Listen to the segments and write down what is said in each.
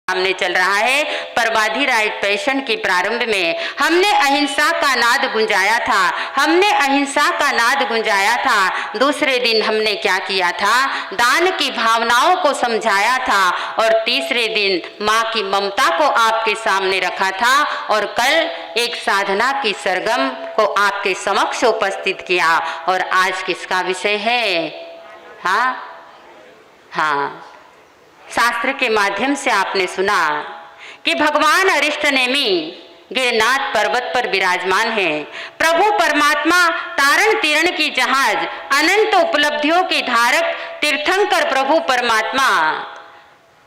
सामने चल रहा है। परवाधी राइट पैशन के प्रारंभ में हमने अहिंसा का नाद गुंजाया था, हमने अहिंसा का नाद गुंजाया था। दूसरे दिन हमने क्या किया था, दान की भावनाओं को समझाया था। और तीसरे दिन माँ की ममता को आपके सामने रखा था। और कल एक साधना की सरगम को आपके समक्ष उपस्थित किया। और आज किसका विषय है? हाँ, शास्त्र के माध्यम से आपने सुना कि भगवान अरिष्टनेमी गिरनाथ पर्वत पर विराजमान है। प्रभु परमात्मा तारण तीरण की जहाज, अनंत उपलब्धियों के धारक तीर्थंकर प्रभु परमात्मा।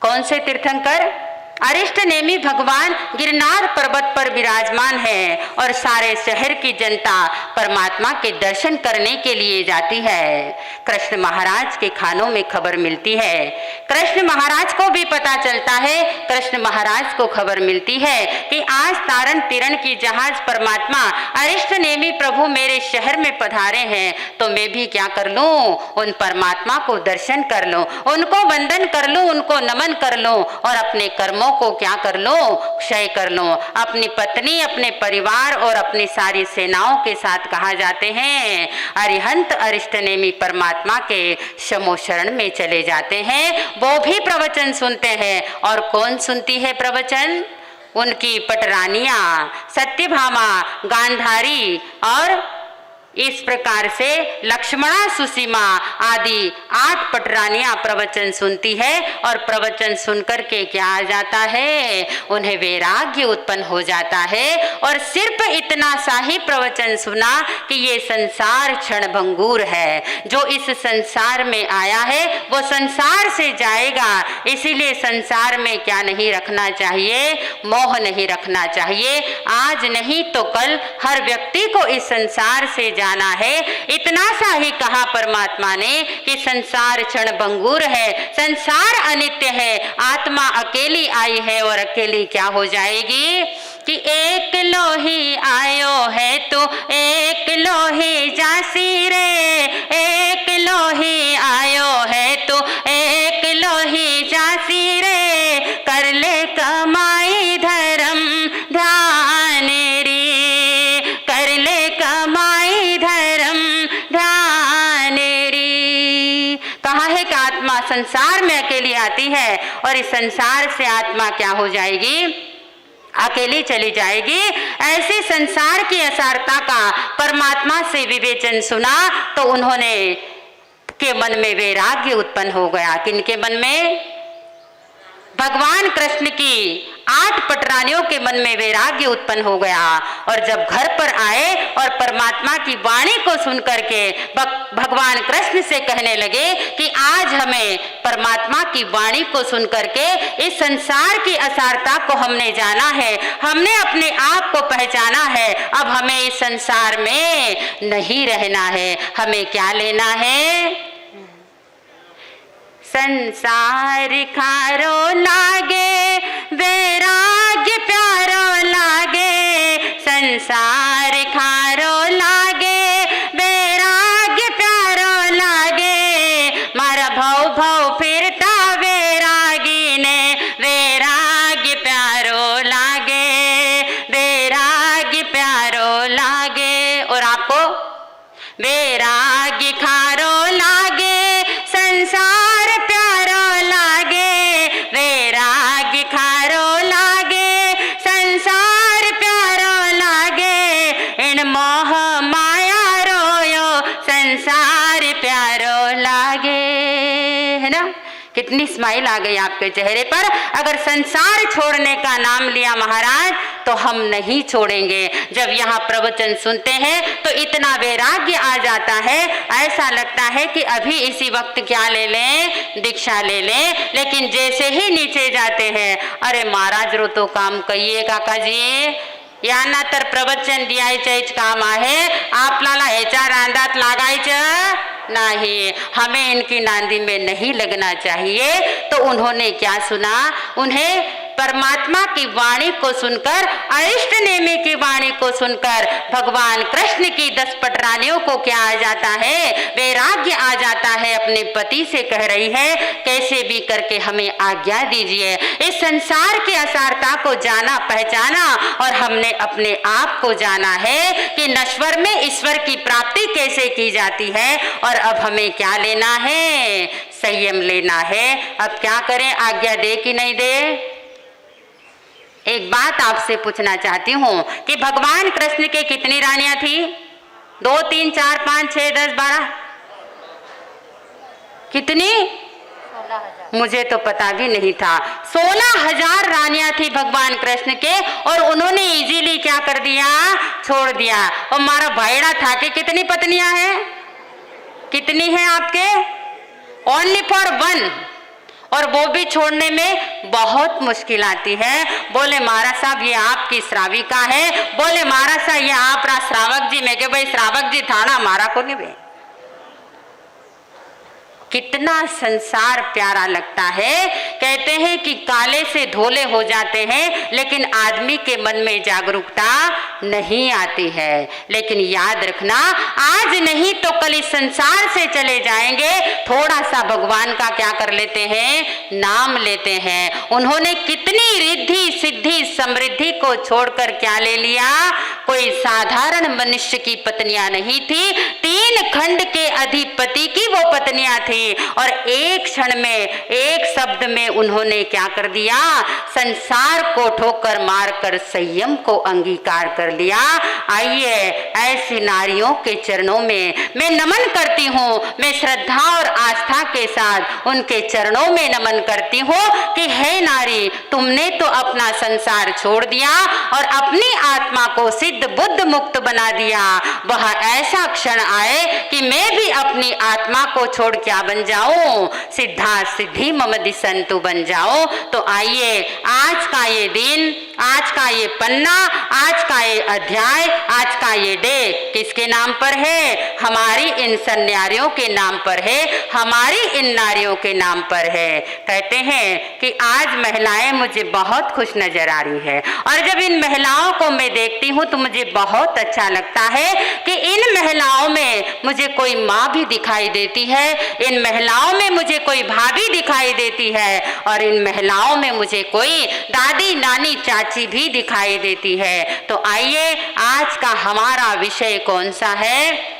कौन से तीर्थंकर? अरिष्टनेमी भगवान गिरनार पर्वत पर विराजमान है। और सारे शहर की जनता परमात्मा के दर्शन करने के लिए जाती है। कृष्ण महाराज के खानों में खबर मिलती है, कृष्ण महाराज को भी पता चलता है, कृष्ण महाराज को खबर मिलती है कि आज तारण तीरण की जहाज परमात्मा अरिष्टनेमी प्रभु मेरे शहर में पधारे हैं। तो मैं भी क्या कर लूं, उन परमात्मा को दर्शन कर लूं, उनको वंदन कर लूं, उनको नमन कर लूं और अपने कर्मों को क्या कर लो, क्षय कर लो। अपनी पत्नी, अपने परिवार और अपनी सारी सेनाओं के साथ कहा जाते हैं अरिहंत अरिष्टनेमी परमात्मा के शमो शरण में चले जाते हैं। वो भी प्रवचन सुनते हैं। और कौन सुनती है प्रवचन? उनकी पटरानियां सत्यभामा, गांधारी और इस प्रकार से लक्ष्मणा, सुसीमा आदि 8 पटरानियां प्रवचन सुनती है। और प्रवचन सुनकर के क्या आ जाता है, उन्हें वैराग्य उत्पन्न हो जाता है। और सिर्फ इतना सा ही प्रवचन सुना कि ये संसार क्षणभंगुर है, जो इस संसार में आया है वो संसार से जाएगा। इसीलिए संसार में क्या नहीं रखना चाहिए, मोह नहीं रखना चाहिए। आज नहीं तो कल हर व्यक्ति को इस संसार से जाना है। इतना सा ही कहा परमात्मा ने कि संसार क्षणभंगुर है, संसार अनित्य है, आत्मा अकेली आई है और अकेली क्या हो जाएगी कि एक लोही आयो है तो एक लोही जासी रे, एक लोही आयो है तो एक लोही जासी रे, कर ले कमाई धर्म ध्यान रे, कर ले कमाई धर्म ध्यान रे। कहा है कि आत्मा संसार में अकेली आती है और इस संसार से आत्मा क्या हो जाएगी, अकेली चली जाएगी। ऐसे संसार की असारता का परमात्मा से विवेचन सुना तो उन्होंने के मन में वैराग्य उत्पन्न हो गया। किनके मन में? भगवान कृष्ण की 8 पटरानियों के मन में वैराग्य उत्पन्न हो गया। और जब घर पर आए और परमात्मा की वाणी को सुनकर के भगवान कृष्ण से कहने लगे कि आज हमें परमात्मा की वाणी को सुनकर के इस संसार की असारता को हमने जाना है, हमने अपने आप को पहचाना है। अब हमें इस संसार में नहीं रहना है, हमें क्या लेना है? संसार खारो लागे, वैराग्य प्यारो लागे, संसार खारो लागे, वैराग्य प्यारो लागे, मारा भव भव फिरता वैरागी ने, वैराग्य प्यारो लागे, वैराग्य प्यारो लागे। और आपको वैराग्य खारो लागे, संसार प्यारो लागे, वैराग्य खारो लागे, संसार प्यारो लागे, इन मोह माया रोयो संसार प्यारो लागे। है ना? कितनी स्माइल आ गई आपके चेहरे पर। अगर संसार छोड़ने का नाम लिया महाराज तो हम नहीं छोड़ेंगे। जब यहाँ प्रवचन सुनते हैं तो इतना वैराग्य आ जाता है, ऐसा लगता है कि अभी इसी वक्त क्या ले लें, दीक्षा ले लें। लेकिन जैसे ही नीचे जाते हैं, अरे महाराज रो तो काम कहिए काका जी, यांना तर प्रवचन द्यायचंच काम आहे, आपल्याला ह्याच्या रांधात लागायचं नहीं, हमें इनकी नांदी में नहीं लगना चाहिए। तो उन्होंने क्या सुना, उन्हें परमात्मा की वाणी को सुनकर, अरिष्ट नेमी की वाणी को सुनकर भगवान कृष्ण की 10 पटरानियों को क्या आ जाता है, वैराग्य आ जाता है। अपने पति से कह रही है, कैसे भी करके हमें आज्ञा दीजिए। इस संसार की असारता को जाना पहचाना और हमने अपने आप को जाना है कि नश्वर में ईश्वर की प्राप्ति कैसे की जाती है। और अब हमें क्या लेना है, संयम लेना है। अब क्या करें, आज्ञा दे कि नहीं दे। एक बात आपसे पूछना चाहती हूँ कि भगवान कृष्ण के कितनी रानियां थी? 2, 3, 4, 5, 6, 10, 12 कितनी? मुझे तो पता भी नहीं था। 16,000 रानियां थी भगवान कृष्ण के और उन्होंने इजीली क्या कर दिया, छोड़ दिया। और हमारा भाईड़ा था कि कितनी पत्नियां हैं? कितनी हैं आपके? Only for 1। और वो भी छोड़ने में बहुत मुश्किल आती है। बोले महाराज साहब ये आपकी श्राविका है। बोले महाराज साहब ये आप श्रावक जी। मैं के भाई श्रावक जी था ना, हमारा को नहीं बे। कितना संसार प्यारा लगता है। कहते हैं कि काले से धोले हो जाते हैं लेकिन आदमी के मन में जागरूकता नहीं आती है। लेकिन याद रखना, आज नहीं तो कल इस संसार से चले जाएंगे। थोड़ा सा भगवान का क्या कर लेते हैं, नाम लेते हैं। उन्होंने कितनी रिद्धि सिद्धि समृद्धि को छोड़कर क्या ले लिया, कोई साधारण मनुष्य की पत्नियां नहीं थी, 3 खंड के अधिपति की वो पत्नियां थी। और एक क्षण में, एक शब्द में उन्होंने क्या कर दिया, संसार को ठोकर मारकर संयम को अंगीकार कर लिया। आइए ऐसी नारियों के चरणों में मैं नमन करती हूँ। मैं श्रद्धा और आस्था के साथ उनके चरणों में नमन करती हूँ कि हे नारी, तुमने तो अपना संसार छोड़ दिया और अपनी आत्मा को सिद्ध बुद्ध मुक्त बना दिया। वह ऐसा क्षण आए कि मैं भी अपनी आत्मा को छोड़ क्या बन जाऊं, सिद्धा सिद्धि मम दिसंतु बन जाओ। तो आइए आज का ये दिन, आज का ये पन्ना, आज का ये अध्याय, आज का ये डे किसके नाम पर है? हमारी इन सन्यारियों के नाम पर है, हमारी इन नारियों के नाम पर है। कहते हैं कि आज महिलाएं मुझे बहुत खुश नजर आ रही है और जब इन महिलाओं को मैं देखती हूँ तो मुझे बहुत अच्छा लगता है कि इन महिलाओं में मुझे कोई माँ भी दिखाई देती है, इन महिलाओं में मुझे कोई भाभी दिखाई देती है और इन महिलाओं में मुझे कोई दादी नानी चाची भी दिखाई देती है। तो आइए आज का हमारा विषय कौन सा है?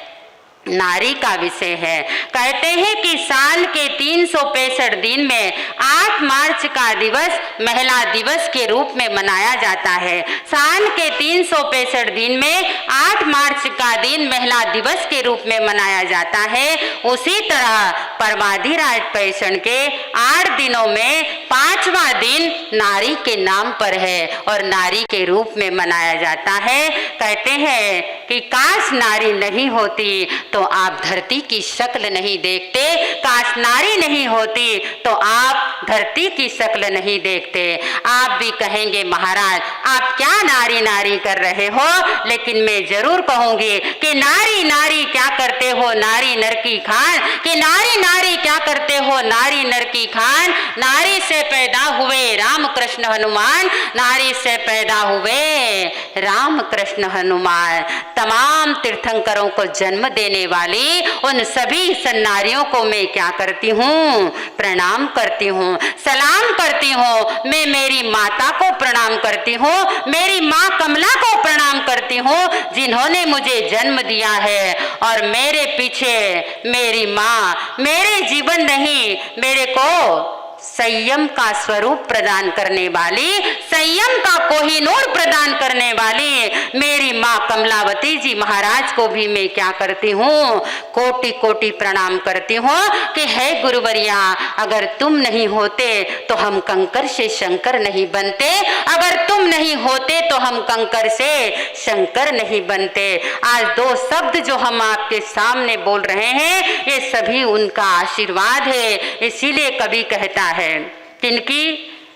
नारी का विषय है। कहते हैं कि साल के 365 दिन में 8 मार्च का दिवस महिला दिवस के रूप में मनाया जाता है। साल के 365 दिन में 8 मार्च का दिन महिला दिवस के रूप में मनाया जाता है। उसी तरह परमाधिराज पैषण के 8 दिनों में 5वां दिन नारी के नाम पर है और नारी के रूप में मनाया जाता है। कहते हैं कि काश नारी नहीं होती तो आप धरती की शक्ल नहीं देखते, काश नारी नहीं होती तो आप धरती की शक्ल नहीं देखते। आप भी कहेंगे महाराज आप क्या नारी नारी कर रहे हो, लेकिन मैं जरूर कहूंगी कि नारी नारी क्या करते हो नारी नर की खान, कि नारी नारी क्या करते हो नारी नर की खान। नारी से पैदा हुए राम कृष्ण हनुमान, नारी से पैदा हुए राम कृष्ण हनुमान। तमाम तीर्थंकरों को जन्म देने वाली उन सभी सन्नारियों को मैं क्या करती हूँ, प्रणाम करती हूँ, सलाम करती हूँ। मैं मेरी माता को प्रणाम करती हूँ, मेरी माँ कमला को प्रणाम करती हूँ जिन्होंने मुझे जन्म दिया है और मेरे पीछे मेरी माँ मेरे जीवन नहीं, मेरे को संयम का स्वरूप प्रदान करने वाली, संयम का कोहिनूर प्रदान करने वाली मेरी माँ कमलावती जी महाराज को भी मैं क्या करती हूँ, कोटि कोटि प्रणाम करती हूँ कि हे गुरुवरिया अगर तुम नहीं होते तो हम कंकर से शंकर नहीं बनते, अगर तुम नहीं होते तो हम कंकर से शंकर नहीं बनते। आज 2 शब्द जो हम आपके सामने बोल रहे हैं ये सभी उनका आशीर्वाद है। इसीलिए कवि कहता है, किनकी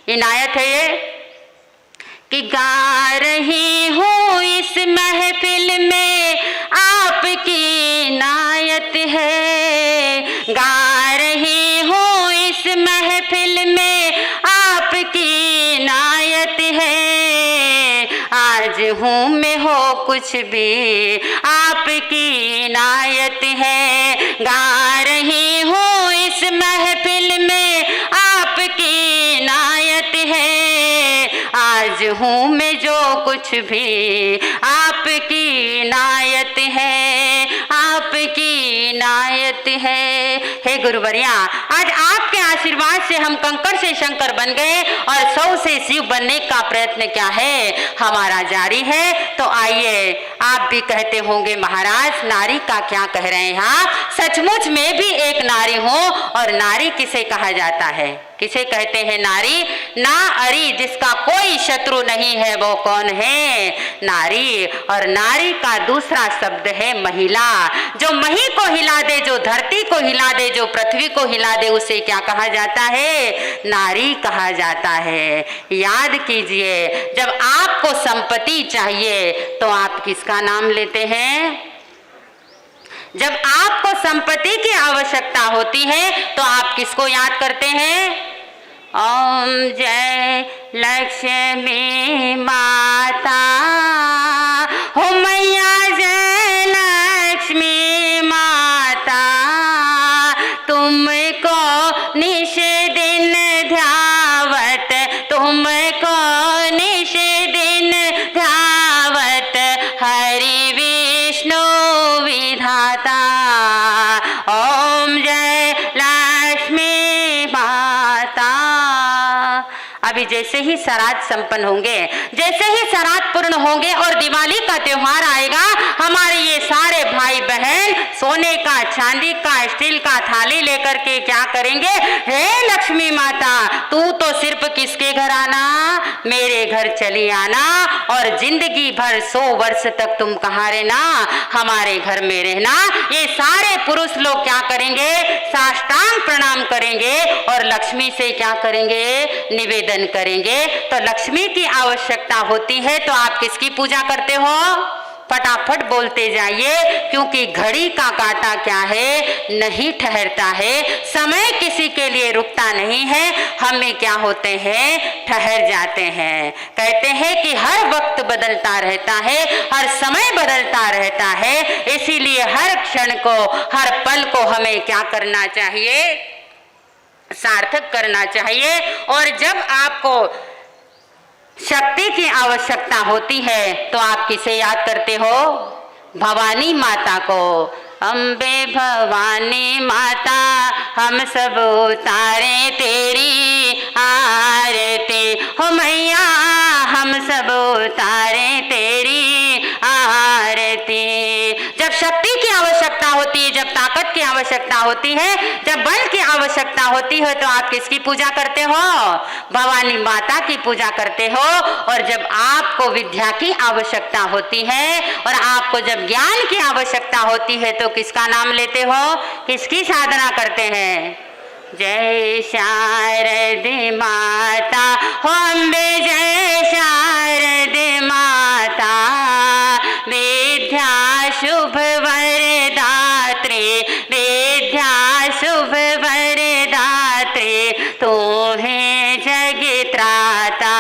इनायत है ये, कि गा रही हूँ इस महफिल में आपकी इनायत है, गा रही हूँ इस महफिल में आपकी इनायत आज हूँ मैं हो कुछ भी आपकी इनायत है, गा रही हूँ इस महफिल में आपकी इनायत है, आज हूँ मैं जो कुछ भी आपकी इनायत है, आपकी इनायत है। हे गुरुवर्या, आज आपके आशीर्वाद से हम कंकड़ से शंकर बन गए और 100 से शिव बनने का प्रयत्न क्या है हमारा जारी है। तो आइए, आप भी कहते होंगे महाराज नारी का क्या कह रहे हैं आप? सचमुच में भी एक नारी हूँ। और नारी किसे कहा जाता है? किसे कहते हैं नारी? ना अरी, जिसका कोई शत्रु नहीं है वो कौन है? नारी। और नारी का दूसरा शब्द है महिला। जो मही को हिला दे, जो धरती को हिला दे, जो पृथ्वी को हिला दे, उसे क्या कहा जाता है? नारी कहा जाता है। याद कीजिए, जब आपको संपत्ति चाहिए तो आप किसका नाम लेते हैं? जब आपको संपत्ति की आवश्यकता होती है तो आप किसको याद करते हैं? ओम जय लक्ष्मी माता, हो मैया जय लक्ष्मी माता, तुमको निश दिन ध्यावत, तुमको निश दिन ध्यावत, हरि विष्णु विधाता, ओम जय लक्ष्मी माता। अभी जैसे ही श्राद्ध संपन्न होंगे, जैसे ही श्राद्ध पूर्ण होंगे और दिवाली का त्योहार आएगा, हमारे ये सारे भाई बहन सोने का, चांदी का, स्टील का थाली लेकर के क्या करेंगे? हे लक्ष्मी माता, तू तो सिर्फ किसके घर आना? मेरे घर चली आना और जिंदगी भर 100 वर्ष तक तुम कहाँ रहना? हमारे घर में रहना। ये सारे पुरुष लोग क्या करेंगे? साष्टांग प्रणाम करेंगे और लक्ष्मी से क्या करेंगे? निवेदन करेंगे। तो लक्ष्मी की आवश्यकता होती है तो आप किसकी पूजा करते हो? फटाफट बोलते जाइए, क्योंकि घड़ी का कांटा क्या है? नहीं ठहरता है। समय किसी के लिए रुकता नहीं है। हमें क्या होते हैं? ठहर जाते हैं। कहते हैं कि हर वक्त बदलता रहता है, हर समय बदलता रहता है, इसीलिए हर क्षण को, हर पल को हमें क्या करना चाहिए? सार्थक करना चाहिए। और जब आपको शक्ति की आवश्यकता होती है तो आप किसे याद करते हो? भवानी माता को। अम्बे भवानी माता, हम सब उतारे तेरी आरती, हो मैया हम सब उतारे तेरी आरती। जब शक्ति की आवश्यकता होती है, जब ताकत की आवश्यकता होती है, जब बल की आवश्यकता होती है तो आप किसकी पूजा करते हो? भवानी माता की पूजा करते हो। और जब आपको विद्या की आवश्यकता होती है और आपको जब ज्ञान की आवश्यकता होती है तो किसका नाम लेते हो? किसकी साधना करते हैं? जय शारदे माता, हो अम्बे जय शारदे माता, विद्या शुभ वरदात्री, विद्या शुभ वरदात्री, तू है जगत्राता,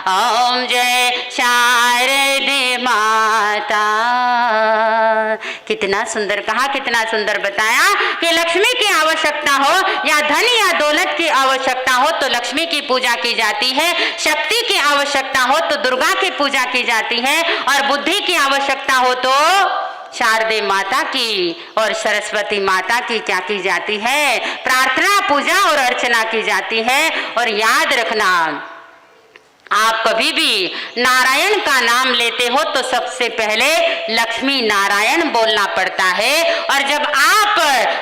ओम जय शारदे माता। कितना सुंदर कहा, कितना सुंदर बताया कि लक्ष्मी की आवश्यकता हो या धन या दौलत की आवश्यकता हो तो लक्ष्मी की पूजा की जाती है, शक्ति की आवश्यकता हो तो दुर्गा की पूजा की जाती है, और बुद्धि की आवश्यकता हो तो शारदे माता की और सरस्वती माता की क्या की जाती है? प्रार्थना, पूजा और अर्चना की जाती है। और याद रखना, आप कभी भी नारायण का नाम लेते हो तो सबसे पहले लक्ष्मी नारायण बोलना पड़ता है, और जब आप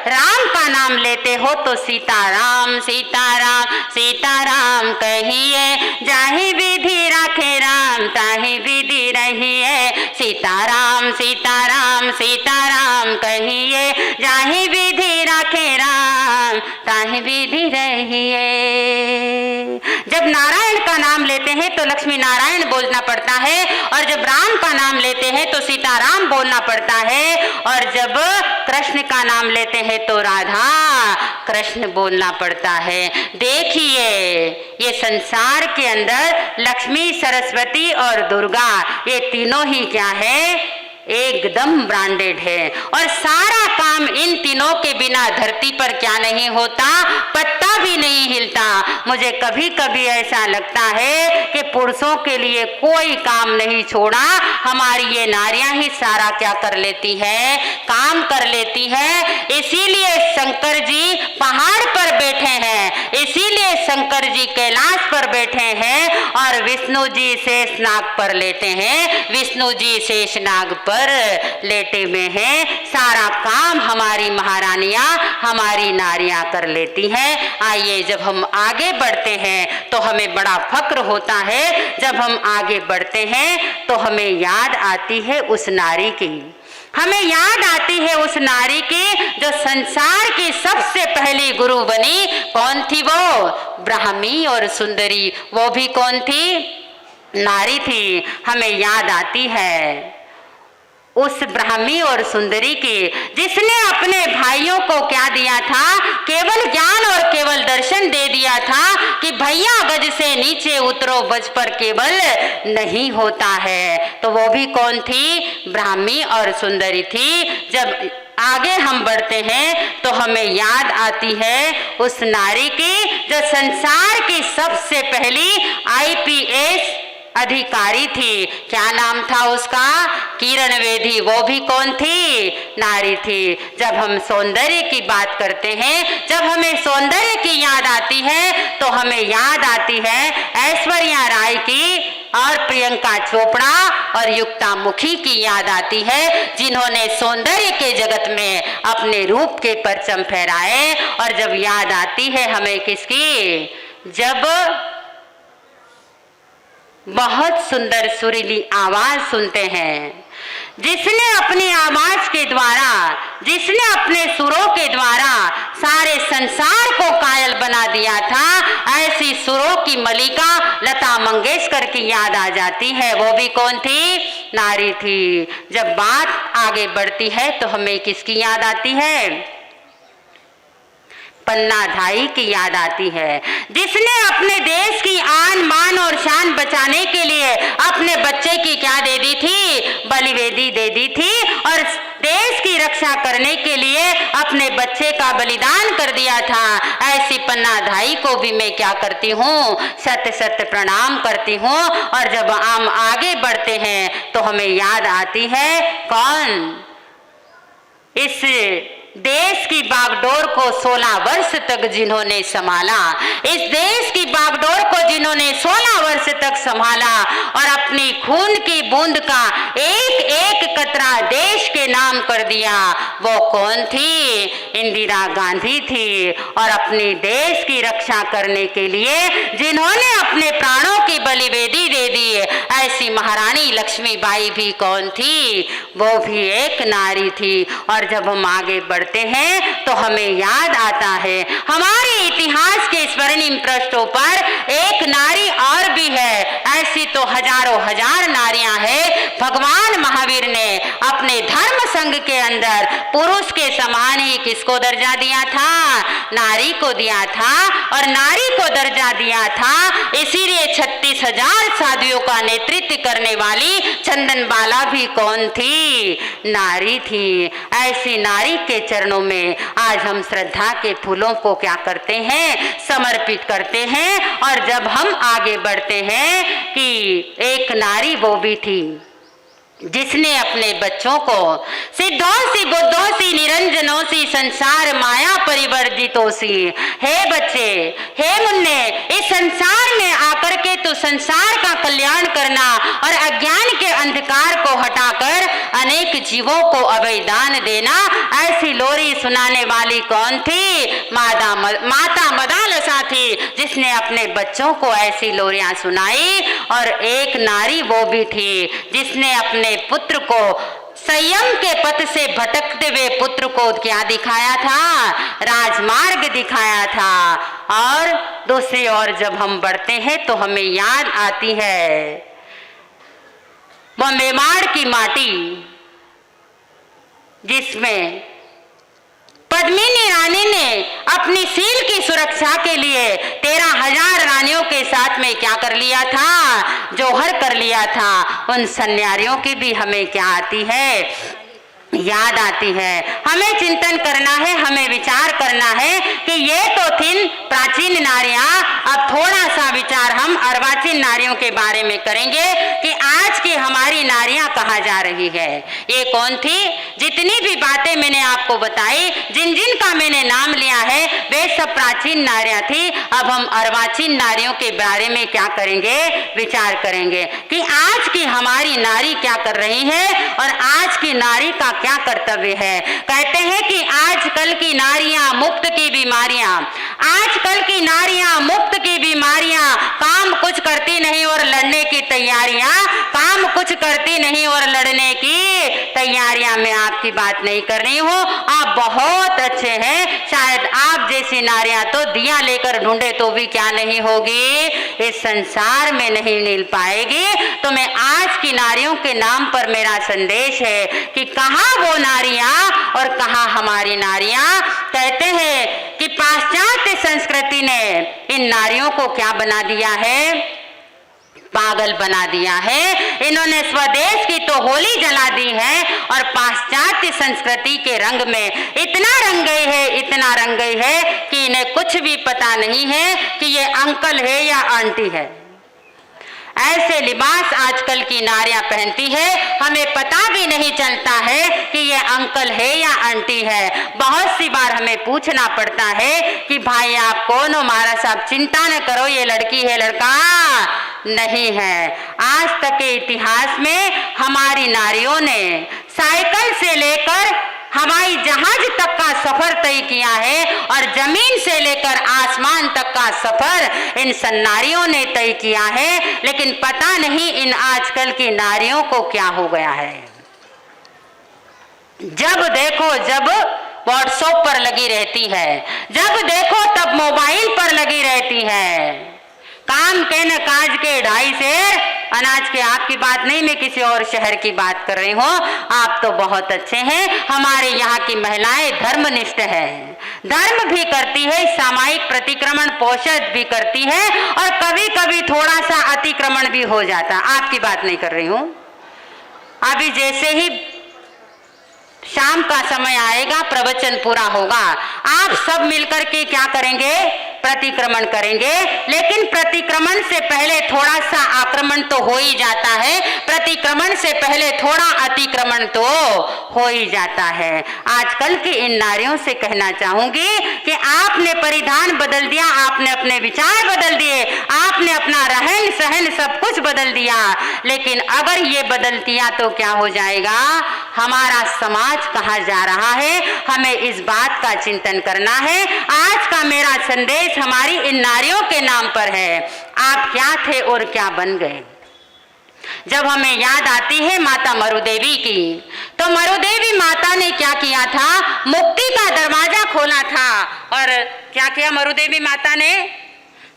राम का नाम लेते हो तो सीताराम सीताराम सीताराम कहिए, जाहि विधि राखे राम ताहि विधि रहिए, सीताराम सीताराम सीताराम कहिए, जाहि विधि राखे राम ताहि विधि रहिए। रहिए। जब नारायण का नाम लेते हैं तो लक्ष्मी नारायण बोलना पड़ता है, और जब राम का नाम लेते हैं तो सीताराम बोलना पड़ता है, और जब कृष्ण का नाम लेते हैं तो राधा कृष्ण बोलना पड़ता है। देखिए ये संसार के अंदर लक्ष्मी, सरस्वती और दुर्गा ये तीनों ही क्या है, एकदम ब्रांडेड है। और सारा काम इन तीनों के बिना धरती पर क्या नहीं होता, पत्ता भी नहीं हिलता। मुझे कभी कभी ऐसा लगता है कि पुरुषों के लिए कोई काम नहीं छोड़ा, हमारी ये नारियां ही सारा क्या कर लेती है, काम कर लेती है। इसीलिए शंकर जी पहाड़ पर बैठे हैं, इसीलिए शंकर जी कैलाश पर बैठे हैं, और विष्णु जी शेषनाग पर लेटे हैं, विष्णु जी शेषनाग पर लेटे में हैं। सारा काम हमारी महारानियां, हमारी नारियां कर लेती हैं। आइए जब हम आगे बढ़ते हैं तो हमें बड़ा फक्र होता है, जब हम आगे बढ़ते हैं तो हमें याद आती है उस नारी की, हमें याद आती है उस नारी की जो संसार की सबसे पहली गुरु बनी। कौन थी वो? ब्राह्मी और सुंदरी। वो भी कौन थी? नारी थी। हमें याद आती है उस ब्राह्मी और सुंदरी की जिसने अपने भाइयों को क्या दिया था, केवल ज्ञान और केवल दर्शन दे दिया था कि भैया गज से नीचे उतरो, बज पर केवल नहीं होता है। तो वो भी कौन थी? ब्राह्मी और सुंदरी थी। जब आगे हम बढ़ते हैं तो हमें याद आती है उस नारी की जो संसार की सबसे पहली IPS अधिकारी थी। क्या नाम था उसका? किरण बेदी। वो भी कौन थी? नारी थी। जब हम सौंदर्य की बात करते हैं, जब हमें सौंदर्य की याद आती है तो हमें याद आती है ऐश्वर्या राय की और प्रियंका चोपड़ा और युक्ता मुखी की याद आती है, जिन्होंने सौंदर्य के जगत में अपने रूप के परचम फहराए। और जब याद आती है हमें किसकी? जब बहुत सुंदर सुरीली आवाज सुनते हैं, जिसने अपनी आवाज के द्वारा, जिसने अपने सुरों के द्वारा सारे संसार को कायल बना दिया था, ऐसी सुरों की मलिका लता मंगेशकर की याद आ जाती है। वो भी कौन थी? नारी थी। जब बात आगे बढ़ती है तो हमें किसकी याद आती है? पन्ना धाई की याद आती है, जिसने अपने देश की आन मान और शान बचाने के लिए अपने बच्चे की क्या दे दी थी? बलिवेदी दे दी थी, और देश की रक्षा करने के लिए अपने बच्चे का बलिदान कर दिया था। ऐसी पन्ना धाई को भी मैं क्या करती हूँ? सत्य सत्य प्रणाम करती हूँ। और जब हम आगे बढ़ते हैं तो हमें याद आती है कौन? इस देश की बागडोर को 16 वर्ष तक जिन्होंने संभाला, इस देश की बागडोर को जिन्होंने 16 वर्ष तक संभाला और अपनी खून की बूंद का एक एक कतरा देश के नाम कर दिया, वो कौन थी? इंदिरा गांधी थी। और अपने देश की रक्षा करने के लिए जिन्होंने अपने प्राणों की बलिवेदी दे दी, ऐसी महारानी लक्ष्मीबाई भी कौन थी? वो भी एक नारी थी। और जब हम आगे बढ़ते हैं तो हमें याद आता है हमारे इतिहास के स्वर्णिम पृष्ठों पर एक नारी और भी है। ऐसी तो हजारों हजार नारियां हैं। भगवान महावीर ने अपने धर्म संघ के अंदर पुरुष के समान ही किसको दर्जा दिया था? नारी को दिया था। और नारी को दर्जा दिया था इसीलिए 36,000 साधुओं का नेतृत्व करने वाली चंदन बाला भी कौन थी? नारी थी। ऐसी नारी के चरणों में आज हम श्रद्धा के फूलों को क्या करते हैं? समर्पित करते हैं। और जब हम आगे बढ़ते हैं कि एक नारी वो भी थी जिसने अपने बच्चों को सिद्धों सी बुद्धों सी निरंजनों सी संसार माया परिवर्जितों सी, हे बच्चे, हे मुन्ने, इस संसार में आकर के तो संसार का कल्याण करना और अज्ञान के अंधकार को हटाकर अनेक जीवों को अभय दान देना। ऐसी लोरी सुनाने वाली कौन थी? माता मदालसा थी, जिसने अपने बच्चों को ऐसी लोरियां सुनाई। और एक नारी वो भी थी जिसने अपने पुत्र को संयम के पथ से भटकते हुए पुत्र को क्या दिखाया था? राजमार्ग दिखाया था। और दूसरी ओर जब हम बढ़ते हैं तो हमें याद आती है वह मेवाड़ की माटी, जिसमें पद्मिनी रानी ने अपनी सील की सुरक्षा के लिए 13,000 रानियों के साथ में क्या कर लिया था? जौहर कर लिया था। उन सन्यारियों की भी हमें क्या आती है? याद आती है। हमें चिंतन करना है, हमें विचार करना है कि ये तो थी प्राचीन नारियां। अब थोड़ा सा विचार हम अर्वाचीन नारियों के बारे में करेंगे कि आज की हमारी नारियां कहाँ जा रही है। ये कौन थी? जितनी भी बातें मैंने आपको बताई, जिन जिन का मैंने नाम लिया है, वे सब प्राचीन नारियां थी। अब हम अर्वाचीन नारियों के बारे में क्या करेंगे? विचार करेंगे कि आज की हमारी नारी क्या कर रही है और आज की नारी का क्या कर्तव्य है। कहते हैं कि आजकल की नारियां मुक्त की बीमारियां, आजकल की नारियां मुक्त की बीमारियां, काम कुछ करती नहीं और लड़ने की तैयारियां, काम कुछ करती नहीं और लड़ने की तैयारियां। मैं आपकी बात नहीं कर रही हूं, आप बहुत अच्छे हैं। शायद आप जैसी नारियां तो दिया लेकर ढूंढे तो भी क्या नहीं होगी, इस संसार में नहीं मिल पाएगी। तो मैं आज की नारियों के नाम पर मेरा संदेश है कि कहां वो नारियां और कहां हमारी नारियां। कहते हैं कि पाश्चात्य संस्कृति ने इन नारियों को क्या बना दिया है? पागल बना दिया है। इन्होंने स्वदेश की तो होली जला दी है और पाश्चात्य संस्कृति के रंग में इतना रंग गई है, इतना रंग गई है कि इन्हें कुछ भी पता नहीं है कि ये अंकल है या आंटी है। ऐसे लिबास आजकल की नारियां पहनती है, हमें पता भी नहीं चलता है कि ये अंकल है या आंटी है। बहुत सी बार हमें पूछना पड़ता है कि भाई आप कौन हो? महाराज साहब चिंता न करो, ये लड़की है, लड़का नहीं है। आज तक के इतिहास में हमारी नारियों ने साइकिल से लेकर हवाई जहाज तक का सफर तय किया है और जमीन से लेकर आसमान तक का सफर इन नारियों ने तय किया है। लेकिन पता नहीं इन आजकल की नारियों को क्या हो गया है। जब देखो जब व्हाट्सएप पर लगी रहती है, जब देखो तब मोबाइल पर लगी रहती है। काम के न काज के ढाई शेर अनाज के। आपकी बात नहीं, मैं किसी और शहर की बात कर रही हूँ। आप तो बहुत अच्छे हैं। हमारे यहाँ की महिलाएं धर्मनिष्ठ है, धर्म भी करती है, सामायिक प्रतिक्रमण पोषण भी करती है और कभी कभी थोड़ा सा अतिक्रमण भी हो जाता। आपकी बात नहीं कर रही हूँ। अभी जैसे ही शाम का समय आएगा, प्रवचन पूरा होगा, आप सब मिलकर के क्या करेंगे? प्रतिक्रमण करेंगे। लेकिन प्रतिक्रमण से पहले थोड़ा सा आक्रमण तो हो ही जाता है, प्रतिक्रमण से पहले थोड़ा अतिक्रमण तो हो ही जाता है। आजकल की इन नारियों से कहना चाहूंगी कि आपने परिधान बदल दिया, आपने अपने विचार बदल दिए, आपने अपना रहन सहन सब कुछ बदल दिया, लेकिन अगर ये बदल दिया तो क्या हो जाएगा? हमारा समाज कहाँ जा रहा है? हमें इस बात का चिंतन करना है। आज का मेरा संदेश हमारी इन नारियों के नाम पर है। आप क्या थे और क्या बन गए? जब हमें याद आती है माता मरुदेवी की, तो मरुदेवी माता ने क्या किया था? मुक्ति का दरवाजा खोला था। और क्या किया मरुदेवी माता ने?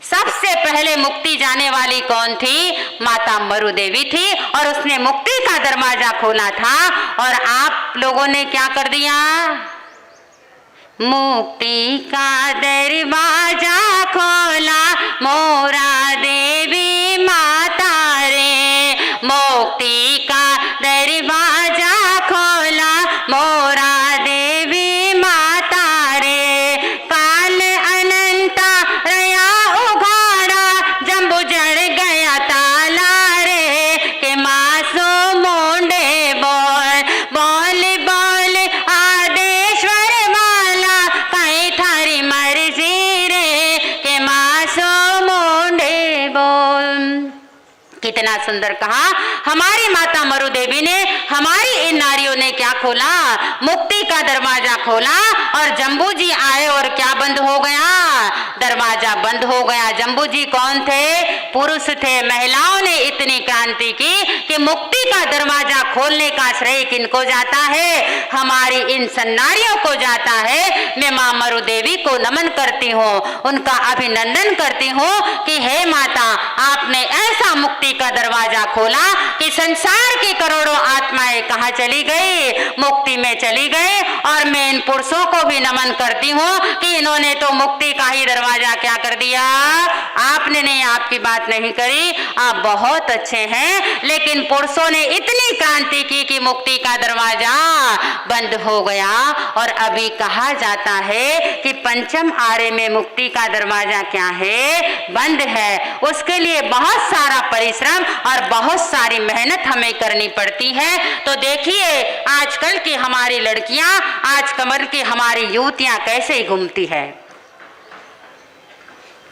सबसे पहले मुक्ति जाने वाली कौन थी? माता मरुदेवी थी और उसने मुक्ति का दरवाजा खोला था। और आप लोगों ने क्या कर दिया? मुक्ति का दरवाजा खोला मोरा देवी माता रे, मुक्ति का दरवाजा खोला मोरा देवी माता रे। काल अनंता रया उघाड़ा, जंबू जड़ गया ताला रे, के मासो मोंडे बोल बोल बोल आदेश्वर वाला, कहीं थारी मर्जी रे, के मासो मोंडे बोल। कितना सुंदर कहा हमारी माता मरु देवी ने, हमारी इन नारियों ने क्या खोला, मुक्ति का दरवाजा खोला और जम्बू जी आए और क्या बंद हो गया, दरवाजा बंद हो गया। जम्बू जी कौन थे, पुरुष थे। महिलाओं ने इतनी क्रांति की कि मुक्ति का दरवाजा खोलने का श्रेय किनको जाता है, हमारी इन सन्नारियों को जाता है। मैं मां मरु देवी को नमन करती हूँ, उनका अभिनंदन करती हूँ कि हे माता, आपने ऐसा मुक्ति का दरवाजा खोला कि संसार की करोड़ों आत्माएं कहाँ चली गई, मुक्ति में चली गई। और मैं इन पुरुषों को भी नमन करती हूँ कि इन्होंने तो मुक्ति का ही दरवाजा क्या कर दिया। आपने नहीं, आपकी बात नहीं करी, आप बहुत अच्छे हैं, लेकिन पुरुषों ने इतनी क्रांति की कि मुक्ति का दरवाजा बंद हो गया। और अभी कहा जाता है कि पंचम आरे में मुक्ति का दरवाजा क्या है, बंद है। उसके लिए बहुत सारा परिश्रम और बहुत सारी मेहनत हमें करनी पड़ती है। तो देखिए आजकल की हमारी लड़कियां, आज कमर की हमारी युवतियां कैसे घूमती है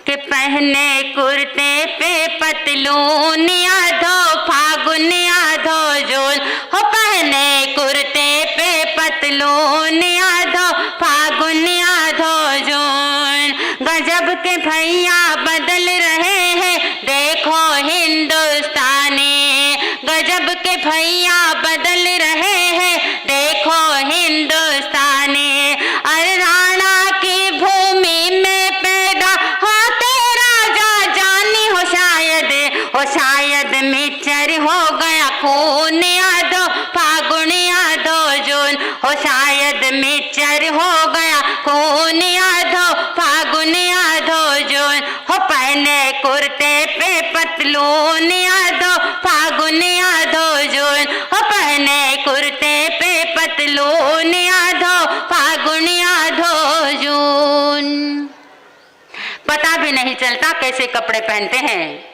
कि पहने कुर्ते पे पतलून, आधो फागुन आधो जोन, हो पहने कुर्ते पे पतलून, आधो फागुन आधो जोन। गजब के भैया बदल रहे हैं देखो हिंदुस्तानी, गजब के भैया बदल रहे हैं देखो हिंदुस्तानी। अरे राणा की भूमि में पैदा होते राजा जानी हो शायद मिचर हो गया खून, आधो फागुन आधो जून, हो शायद मिचर हो गया खून, आधो फागुन आधो जून। हो पहने कुर्ते पे पतलून, आधो फागुन आधो जून, हो पहने कुर्ते पे पतलून, आधो फागुन आधो जून। पता भी नहीं चलता कैसे कपड़े पहनते हैं।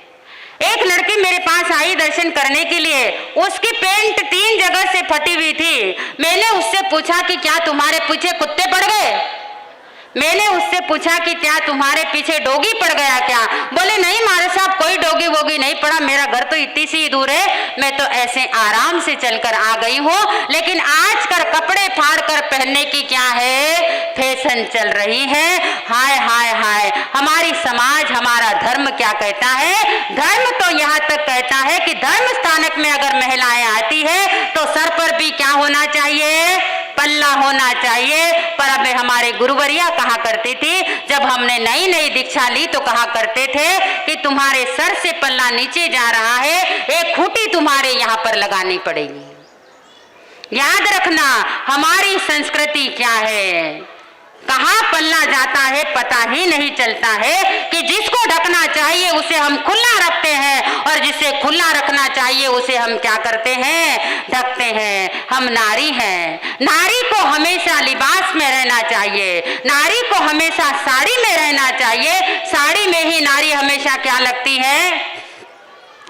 एक लड़की मेरे पास आई दर्शन करने के लिए, उसकी पैंट 3 जगह से फटी हुई थी। मैंने उससे पूछा कि क्या तुम्हारे पीछे कुत्ते पड़ गए, मैंने उससे पूछा कि क्या तुम्हारे पीछे डोगी पड़ गया क्या। बोले नहीं महाराज साहब, कोई डोगी वोगी नहीं पड़ा, मेरा घर तो इतनी सी दूर है, मैं तो ऐसे आराम से चलकर आ गई हूँ। लेकिन आजकल कपड़े फाड़ कर पहनने की क्या है, फैशन चल रही है। हाय हाय हाय, हमारी समाज, हमारा धर्म क्या कहता है, धर्म तो यहाँ तक कहता है कि धर्म स्थानक में अगर महिलाएं आती है तो सर पर भी क्या होना चाहिए, पल्ला होना चाहिए। पर अब हमारे गुरुवरिया कहा करती थी, जब हमने नई नई दीक्षा ली तो कहा करते थे कि तुम्हारे सर से पल्ला नीचे जा रहा है, एक खूंटी तुम्हारे यहाँ पर लगानी पड़ेगी। याद रखना हमारी संस्कृति क्या है, कहाँ पल्ला जाता है पता ही नहीं चलता है कि जिसको ढकना चाहिए उसे हम खुला रखते हैं और जिसे खुला रखना चाहिए उसे हम क्या करते हैं, ढकते हैं। हम नारी हैं, नारी को हमेशा लिबास में रहना चाहिए, नारी को हमेशा साड़ी में रहना चाहिए। साड़ी में ही नारी हमेशा क्या लगती है,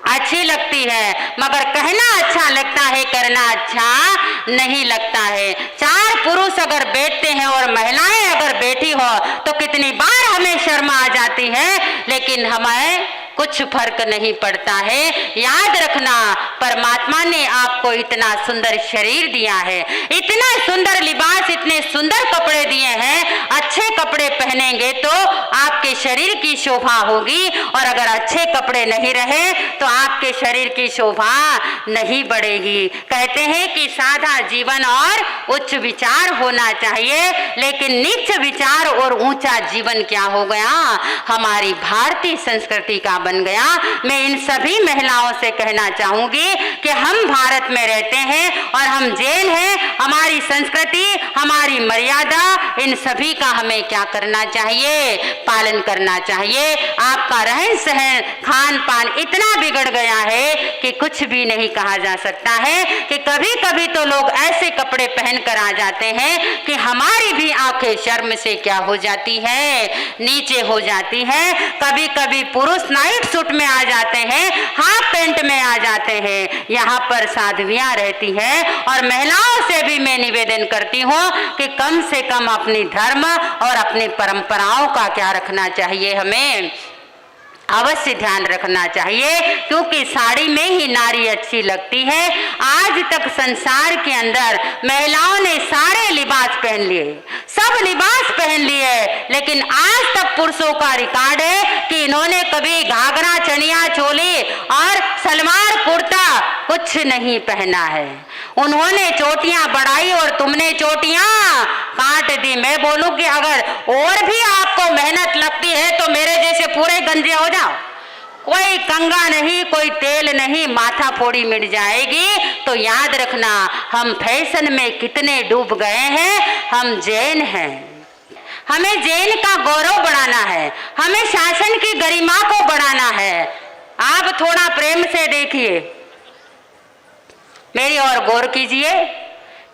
अच्छी लगती है, मगर कहना अच्छा लगता है, करना अच्छा नहीं लगता है। 4 पुरुष अगर बैठते हैं और महिलाएं अगर बैठी हो तो कितनी बार हमें शर्म आ जाती है, लेकिन हमें कुछ फर्क नहीं पड़ता है। याद रखना परमात्मा ने आपको इतना सुंदर शरीर दिया है, इतना सुंदर लिबास, इतने सुंदर कपड़े दिए हैं। अच्छे कपड़े पहनेंगे तो आपके शरीर की शोभा होगी, और अगर अच्छे कपड़े नहीं रहे तो आपके शरीर की शोभा नहीं बढ़ेगी। कहते हैं कि सादा जीवन और उच्च विचार होना चाहिए, लेकिन नीच विचार और ऊंचा जीवन क्या हो गया, हमारी भारतीय संस्कृति का बन गया। मैं इन सभी महिलाओं से कहना चाहूंगी कि हम भारत में रहते हैं और हम जैन हैं, हमारी संस्कृति, हमारी मर्यादा, इन सभी का हमें क्या करना चाहिए, पालन करना चाहिए। आपका रहन सहन, खान पान इतना बिगड़ गया है कि कुछ भी नहीं कहा जा सकता है। कि कभी कभी तो लोग ऐसे कपड़े पहन कर आ जाते हैं कि हमारी भी आंखें शर्म से क्या हो जाती है, नीचे हो जाती है। कभी कभी पुरुष नाइट सूट में आ जाते हैं, हाफ पैंट में आ जाते हैं। यहाँ पर साध्वियां रहती हैं, और महिलाओं से भी मैं निवेदन करती हूँ कि कम से कम अपनी धर्म और अपनी परंपराओं का क्या रखना चाहिए, हमें अवश्य ध्यान रखना चाहिए, क्योंकि साड़ी में ही नारी अच्छी लगती है। आज तक संसार के अंदर महिलाओं ने सारे लिबास पहन लिए, सब लिबास पहन लिए, लेकिन आज तक पुरुषों का रिकॉर्ड है कि इन्होंने कभी घाघरा, चनिया चोली और सलवार कुर्ता कुछ नहीं पहना है। उन्होंने चोटियां बढ़ाई और तुमने चोटियां काट दी। मैं बोलूं कि अगर और भी आपको मेहनत लगती है तो मेरे जैसे पूरे गंजे हो जाओ, कोई कंगा नहीं, कोई तेल नहीं, माथा फोड़ी मिट जाएगी। तो याद रखना, हम फैशन में कितने डूब गए हैं। हम जैन हैं, हमें जैन का गौरव बढ़ाना है, हमें शासन की गरिमा को बढ़ाना है। आप थोड़ा प्रेम से देखिए, मेरी ओर गौर कीजिए,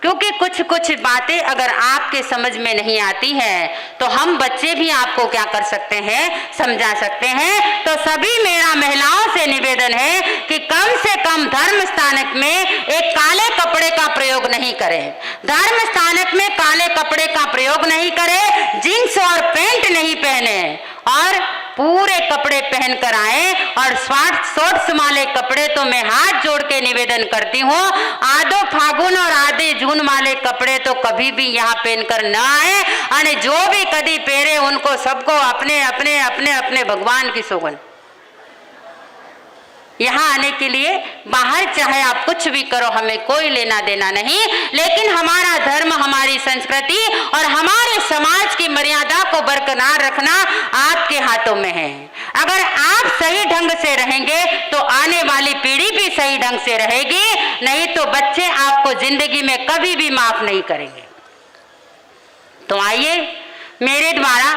क्योंकि कुछ कुछ बातें अगर आपके समझ में नहीं आती हैं तो हम बच्चे भी आपको क्या कर सकते हैं, समझा सकते हैं। तो सभी मेरा महिलाओं से निवेदन है कि कम से कम धर्म स्थानक में एक काले कपड़े का प्रयोग नहीं करें, धर्म स्थानक में काले कपड़े का प्रयोग नहीं करें, जींस और पैंट नहीं पहने और पूरे कपड़े पहनकर आए। और शॉर्ट्स वाले कपड़े तो मैं हाथ जोड़ के निवेदन करती हूँ, आधो फागुन और आधे जून वाले कपड़े तो कभी भी यहाँ पहनकर न आए। और जो भी कभी पहरे उनको सबको अपने अपने अपने अपने भगवान की सौगंध। यहाँ आने के लिए बाहर चाहे आप कुछ भी करो, हमें कोई लेना देना नहीं, लेकिन हमारा धर्म, हमारी संस्कृति और हमारे समाज की मर्यादा को बरकरार रखना आपके हाथों में है। अगर आप सही ढंग से रहेंगे तो आने वाली पीढ़ी भी सही ढंग से रहेगी, नहीं तो बच्चे आपको जिंदगी में कभी भी माफ नहीं करेंगे। तो आइए, मेरे द्वारा,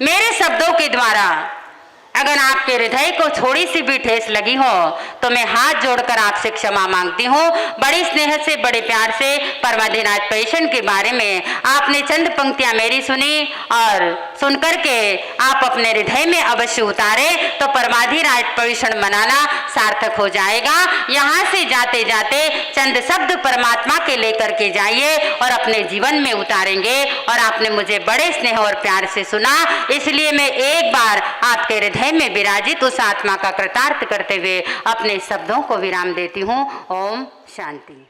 मेरे शब्दों के द्वारा अगर आपके हृदय को थोड़ी सी भी ठेस लगी हो तो मैं हाथ जोड़कर आपसे क्षमा मांगती हूँ। बड़ी स्नेह से, बड़े प्यार से परमाधिराज पेशन के बारे में आपने चंद पंक्तियां मेरी सुनी और सुनकर के आप अपने हृदय में अवश्य उतारे तो परमाधिराज पेशन मनाना सार्थक हो जाएगा। यहाँ से जाते जाते चंद शब्द परमात्मा के लेकर के जाइए और अपने जीवन में उतारेंगे। और आपने मुझे बड़े स्नेह और प्यार से सुना, इसलिए मैं एक बार आपके हृदय में विराजित उस आत्मा का कृतार्थ करते हुए अपने शब्दों को विराम देती हूँ। ओम शांति।